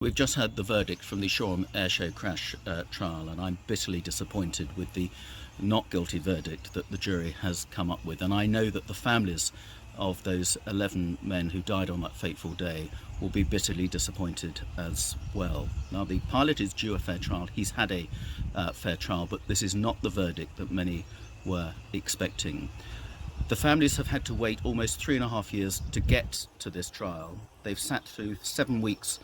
We've just had the verdict from the Shoreham Airshow crash trial, and I'm bitterly disappointed with the not guilty verdict that the jury has come up with. And I know that the families of those 11 men who died on that fateful day will be bitterly disappointed as well. Now, the pilot is due a fair trial. He's had a fair trial, but this is not the verdict that many were expecting. The families have had to wait almost 3.5 years to get to this trial. They've sat through 7 weeks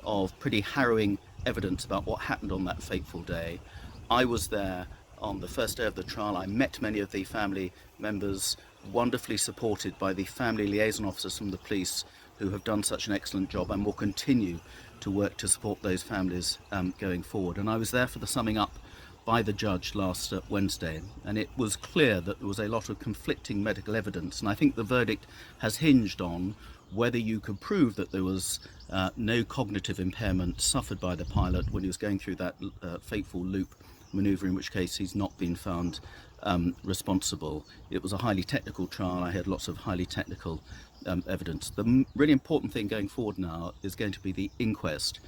of pretty harrowing evidence about what happened on that fateful day. I was there on the first day of the trial. I met many of the family members, wonderfully supported by the family liaison officers from the police, who have done such an excellent job and will continue to work to support those families going forward. And I was there for the summing up by the judge last Wednesday, and it was clear that there was a lot of conflicting medical evidence, and I think the verdict has hinged on whether you could prove that there was no cognitive impairment suffered by the pilot when he was going through that fateful loop manoeuvre, in which case he's not been found responsible. It was a highly technical trial. I had lots of highly technical evidence. The really important thing going forward now is going to be the inquest,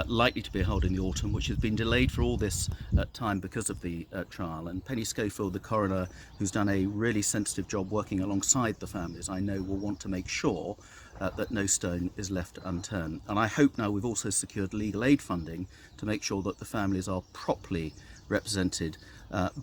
likely to be held in the autumn, which has been delayed for all this time because of the trial. And Penny Schofield, the coroner, who's done a really sensitive job working alongside the families, I know will want to make sure that no stone is left unturned. And I hope now we've also secured legal aid funding to make sure that the families are properly represented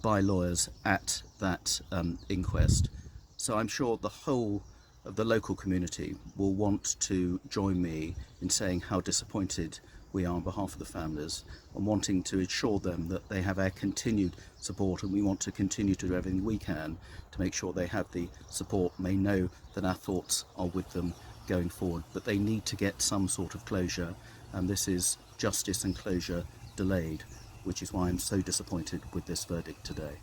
by lawyers at that inquest. So I'm sure the whole of the local community will want to join me in saying how disappointed we are on behalf of the families, and wanting to assure them that they have our continued support, and we want to continue to do everything we can to make sure they have the support and they know that our thoughts are with them going forward. But they need to get some sort of closure, and this is justice and closure delayed, which is why I'm so disappointed with this verdict today.